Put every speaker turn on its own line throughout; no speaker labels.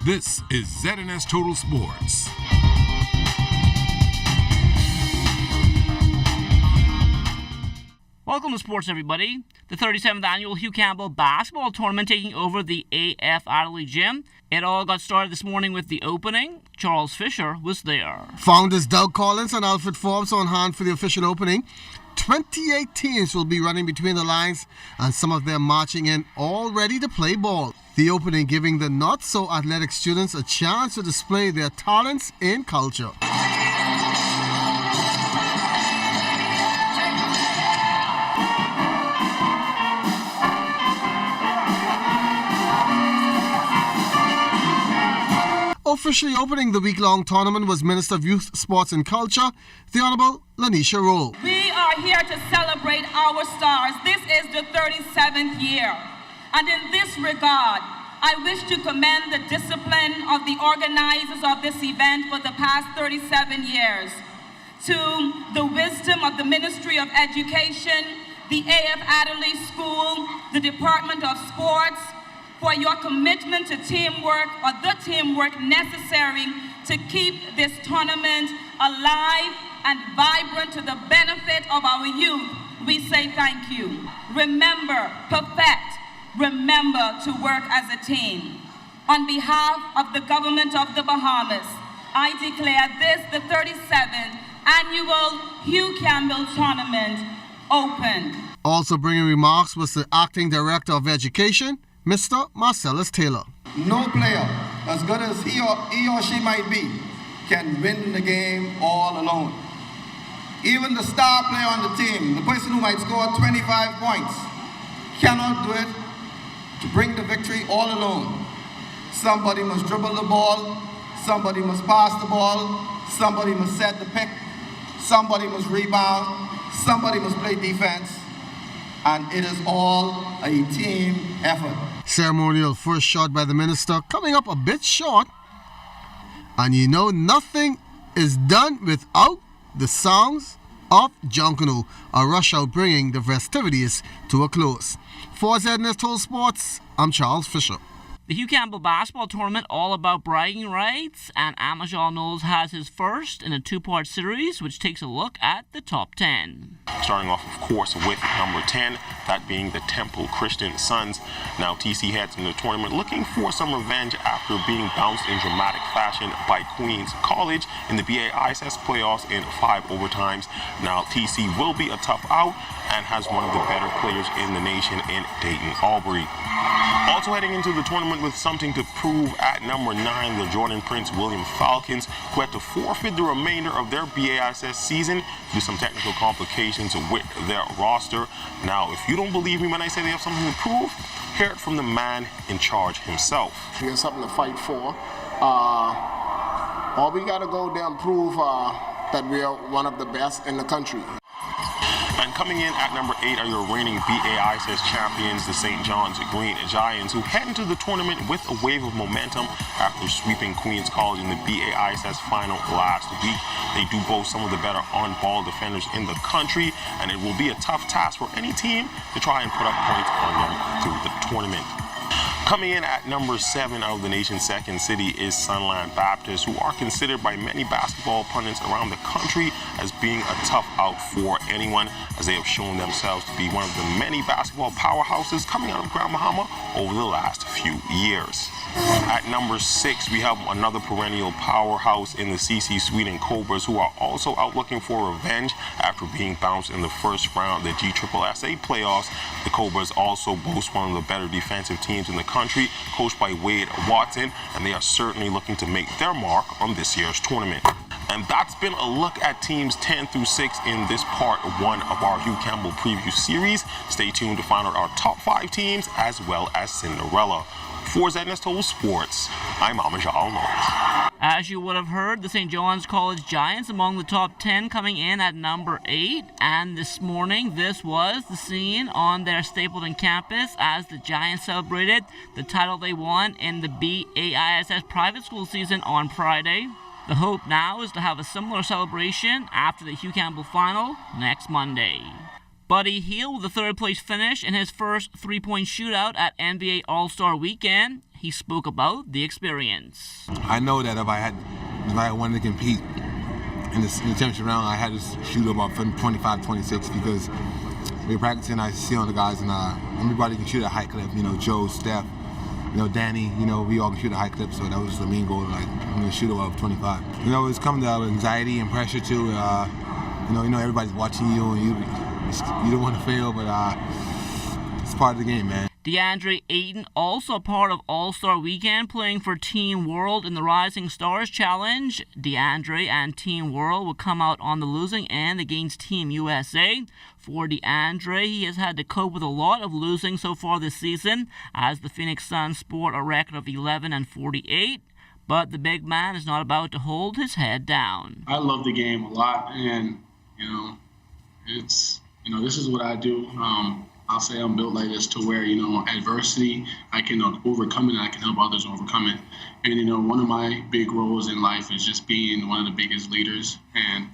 This is ZNS Total Sports.
Welcome to sports, everybody. The 37th annual Hugh Campbell basketball tournament taking over the AF Adelaide Gym. It all got started this morning with the opening. Charles Fisher was there.
Founders Doug Collins and Alfred Forbes on hand for the official opening. 28 teams will be running between the lines, and some of them marching in all ready to play ball. The opening giving the not-so-athletic students a chance to display their talents in culture. Officially opening the week-long tournament was Minister of Youth, Sports and Culture, the Honourable Lanisha Roll.
We are here to celebrate our stars. This is the 37th year. And in this regard, I wish to commend the discipline of the organizers of this event for the past 37 years. To the wisdom of the Ministry of Education, the AF Adelaide School, the Department of Sports, for your commitment to teamwork, or the teamwork necessary to keep this tournament alive and vibrant to the benefit of our youth. We say thank you. Remember, perfect, remember to work as a team. On behalf of the government of the Bahamas, I declare this the 37th annual Hugh Campbell tournament open.
Also bringing remarks was the Acting Director of Education, Mr. Marcellus Taylor.
No player, as good as he or she might be, can win the game all alone. Even the star player on the team, the person who might score 25 points, cannot do it to bring the victory all alone. Somebody must dribble the ball, somebody must pass the ball, somebody must set the pick, somebody must rebound, somebody must play defense, and it is all a team effort.
Ceremonial first shot by the minister coming up a bit short. And you know nothing is done without the sounds of Junkanoo, a rush out bringing the festivities to a close. For ZNS Total Sports, I'm Charles Fisher.
The Hugh Campbell basketball tournament all about bragging rights, and Amajal Knowles has his first in a two-part series, which takes a look at the top 10.
Starting off, of course, with number 10, that being the Temple Christian Sons. Now, TC heads in the tournament looking for some revenge after being bounced in dramatic fashion by Queens College in the BAISS playoffs in 5 overtimes. Now, TC will be a tough out and has one of the better players in the nation in Dayton Albury. Also heading into the tournament with something to prove at number 9, the Jordan Prince William Falcons, who had to forfeit the remainder of their BAISS season due to some technical complications with their roster. Now, if you don't believe me when I say they have something to prove, hear it from the man in charge himself.
We have something to fight for. All we got to go there and prove that we are one of the best in the country.
And coming in at number 8 are your reigning BAISS champions, the St. John's Green Giants, who head into the tournament with a wave of momentum after sweeping Queens College in the BAISS final last week. They do boast some of the better on-ball defenders in the country, and it will be a tough task for any team to try and put up points on them through the tournament. Coming in at number 7 of the nation's second city is Sunland Baptist, who are considered by many basketball pundits around the country as being a tough out for anyone, as they have shown themselves to be one of the many basketball powerhouses coming out of Grand Bahama over the last few years. At number 6, we have another perennial powerhouse in the CC Sweden Cobras, who are also out looking for revenge after being bounced in the first round of the GSSSA playoffs. The Cobras also boast one of the better defensive teams in the country, coached by Wade Watson, and they are certainly looking to make their mark on this year's tournament. And that's been a look at teams 10 through 6 in this part 1 of our Hugh Campbell preview series. Stay tuned to find out our top 5 teams as well as Cinderella. For ZNS Total Sports, I'm Amajal Knowles.
As you would have heard, the St. John's College Giants among the top 10 coming in at number 8. And this morning, this was the scene on their Stapleton campus as the Giants celebrated the title they won in the BAISS private school season on Friday. The hope now is to have a similar celebration after the Hugh Campbell final next Monday. Buddy Hield with a third-place finish in his first three-point shootout at NBA All-Star Weekend. He spoke about the experience.
I know that if I wanted to compete in the championship round, I had to shoot about 25, 26 because we were practicing. I see on the guys, and everybody can shoot a high clip. Joe, Steph, Danny. We all can shoot a high clip. So that was the main goal. Like I'm gonna shoot above 25. It's coming to anxiety and pressure too. Everybody's watching you, and you don't want to fail, but it's part of the game, man.
DeAndre Ayton, also part of All-Star Weekend, playing for Team World in the Rising Stars Challenge. DeAndre and Team World will come out on the losing end against Team USA. For DeAndre, he has had to cope with a lot of losing so far this season, as the Phoenix Suns sport a record of 11-48. But the big man is not about to hold his head down.
I love the game a lot, and this is what I do. I'll say I'm built like this to where, adversity, I can overcome it and I can help others overcome it. And, one of my big roles in life is just being one of the biggest leaders. And,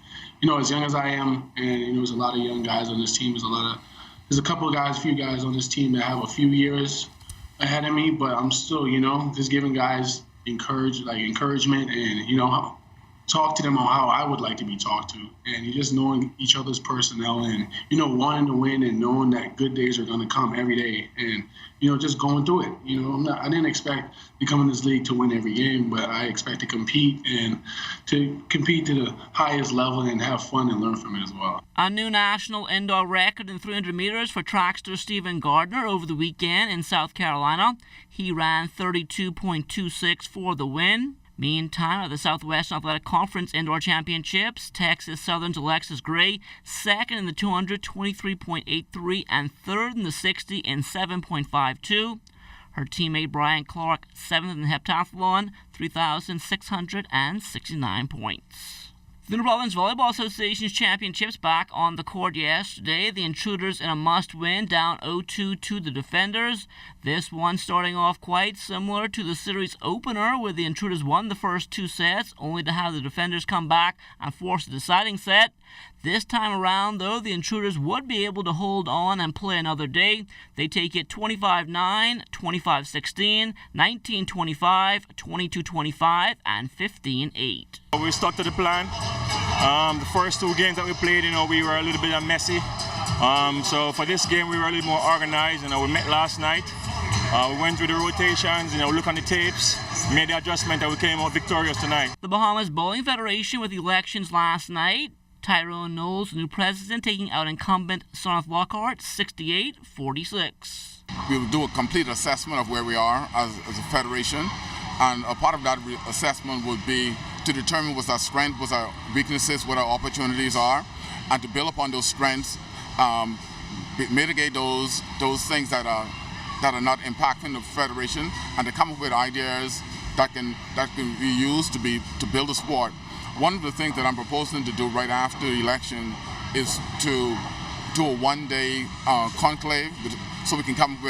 as young as I am, and, there's a lot of young guys on this team. There's a few guys on this team that have a few years ahead of me, but I'm still, just giving guys encouragement and, talk to them on how I would like to be talked to, and you just knowing each other's personnel and wanting to win and knowing that good days are going to come every day, and just going through it. I didn't expect to come in this league to win every game, but I expect to compete to the highest level and have fun and learn from it as well.
A new national indoor record in 300 meters for trackster Stephen Gardner over the weekend in South Carolina. He ran 32.26 for the win. Meantime, at the Southwestern Athletic Conference Indoor Championships, Texas Southern's Alexis Gray, second in the 200, 23.83, and third in the 60 in 7.52. Her teammate Brian Clark, seventh in the heptathlon, 3,669 points. The New Providence Volleyball Association's championships back on the court yesterday. The Intruders in a must-win, down 0-2 to the Defenders. This one starting off quite similar to the series opener, where the Intruders won the first two sets, only to have the Defenders come back and force a deciding set. This time around, though, the Intruders would be able to hold on and play another day. They take it 25-9, 25-16, 19-25, 22-25, and 15-8.
We stuck to the plan. The first two games that we played, we were a little bit messy. So for this game, we were a little more organized. We met last night. We went through the rotations, look on the tapes, made the adjustment, and we came out victorious tonight.
The Bahamas Bowling Federation with elections last night. Tyrone Knowles, the new president, taking out incumbent Soneth Lockhart, 68-46.
We will do a complete assessment of where we are as a federation, and a part of that assessment would be to determine what our strengths, what our weaknesses, what our opportunities are, and to build upon those strengths, mitigate those things that are not impacting the federation, and to come up with ideas that can be used to build a sport. One of the things that I'm proposing to do right after the election is to do a one-day conclave, so we can come up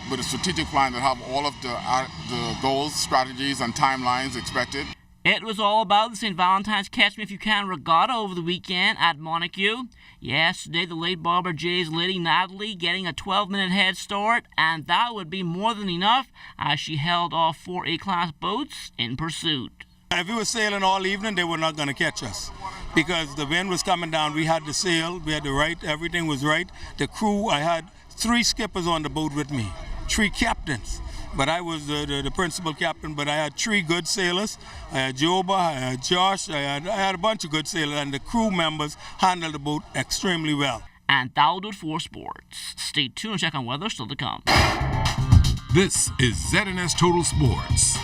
with a strategic plan that have all of the goals, strategies, and timelines expected.
It was all about the St. Valentine's Catch Me If You Can regatta over the weekend at Montague. Yesterday, the late Barber Jay's Lady Natalie getting a 12-minute head start, and that would be more than enough as she held off 4 A-class boats in pursuit.
If we were sailing all evening, they were not going to catch us because the wind was coming down. We had the sail, we had the right, everything was right. The crew, I had 3 skippers on the boat with me, 3 captains. But I was the principal captain, but I had 3 good sailors. I had Joba, I had Josh, I had a bunch of good sailors, and the crew members handled the boat extremely well.
And that'll do it for sports. Stay tuned and check on weather still to come.
This is ZNS Total Sports.